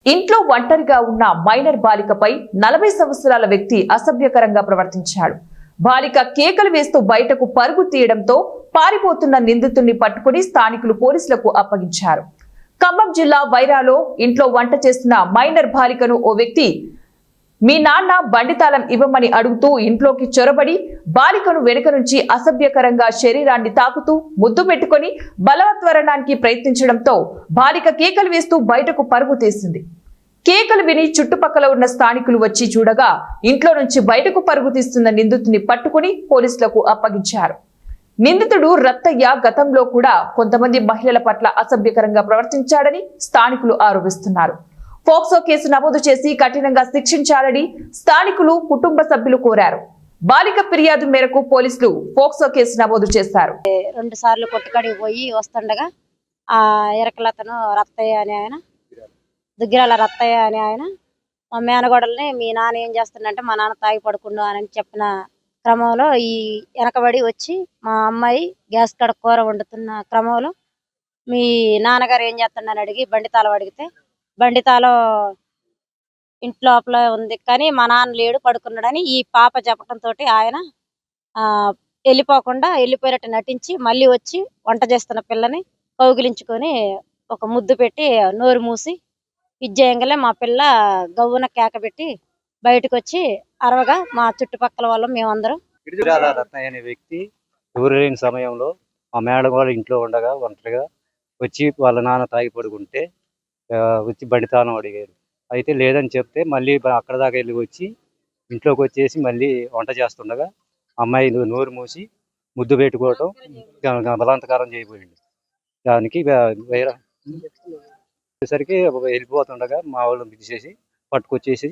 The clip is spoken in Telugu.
ఇంట్లో ఒంటరిగా ఉన్న మైనర్ బాలికపై 40 సంవత్సరాల వ్యక్తి అసభ్యకరంగా ప్రవర్తించాడు. బాలిక కేకలు వేస్తూ బయటకు పరుగు తీయడంతో పారిపోతున్న నిందితుడిని పట్టుకుని స్థానికులు పోలీసులకు అప్పగించారు. ఖమ్మం జిల్లా వైరాలో ఇంట్లో వంట చేస్తున్న మైనర్ బాలికను ఓ వ్యక్తి మీ నాన్న బండితాళం ఇవ్వమని అడుగుతూ ఇంట్లోకి చొరబడి బాలికను వెనుక నుంచి అసభ్యకరంగా శరీరాన్ని తాకుతూ ముద్దు పెట్టుకుని బలవత్వరణానికి ప్రయత్నించడంతో బాలిక కేకలు వేస్తూ బయటకు పరుగు తీసింది. కేకలు విని చుట్టుపక్కల ఉన్న స్థానికులు వచ్చి చూడగా ఇంట్లో నుంచి బయటకు పరుగు తీస్తున్న నిందితుడిని పట్టుకుని పోలీసులకు అప్పగించారు. నిందితుడు రత్తయ్య గతంలో కూడా కొంతమంది మహిళల పట్ల అసభ్యకరంగా ప్రవర్తించాడని స్థానికులు ఆరోపిస్తున్నారు. పోక్సో కేసు నమోదు చేసి కఠినంగా శిక్షించాలని స్థానికులు కుటుంబ సభ్యులు కోరారు. బాలిక ఫిర్యాదు మేరకు పోలీసులు పోక్సో కేసు నమోదు చేశారు. 2 సార్లు కొట్టుకడికి పోయి వస్తుండగా ఆ ఎరకలతను రత్తయ్య అనే ఆయన, దుగ్గిరాల రత్తయ్య అనే ఆయన మా మేనగోడల్ని మీ నాన్న ఏం చేస్తుండంటే మా నాన్న తాగి పడుకుండు అని చెప్పిన క్రమంలో ఈ వెనకబడి వచ్చి మా అమ్మాయి గ్యాస్ కాడ కూర వండుతున్న క్రమంలో మీ నాన్నగారు ఏం చేస్తున్నారని అడిగి బండితాళం అడిగితే బండితాళం ఇంట్లోపల ఉంది కానీ మా నాన్న లేడు పడుకున్నాడని ఈ పాప చెప్పడంతో ఆయన వెళ్ళిపోయినట్టు నటించి మళ్ళీ వచ్చి వంట చేస్తున్న పిల్లని కౌగిలించుకొని ఒక ముద్దు పెట్టి నోరు మూసి ఇచ్చేయంగానే మా పిల్ల గవ్వున కేక పెట్టి బయటకు వచ్చి అరవగా మా చుట్టుపక్కల వాళ్ళం మేమందరం రత్నయ్య అనే వ్యక్తి ఎవరు లేని సమయంలో మా మేడం వాళ్ళ ఇంట్లో ఉండగా ఒంటరిగా వచ్చి వాళ్ళ నాన్న తాగి పడుకుంటే వచ్చి బండితానం అడిగారు. అయితే లేదని చెప్తే మళ్ళీ అక్కడ దాకా వెళ్ళి వచ్చి ఇంట్లోకి వచ్చేసి మళ్ళీ వంట చేస్తుండగా అమ్మాయి నోరు మూసి ముద్దు పెట్టుకోవటం బలాత్కారం చేయబోయింది. దానికి వేరే సరికి వెళ్ళిపోతుండగా మా వాళ్ళని తీసేసి పట్టుకొచ్చేసి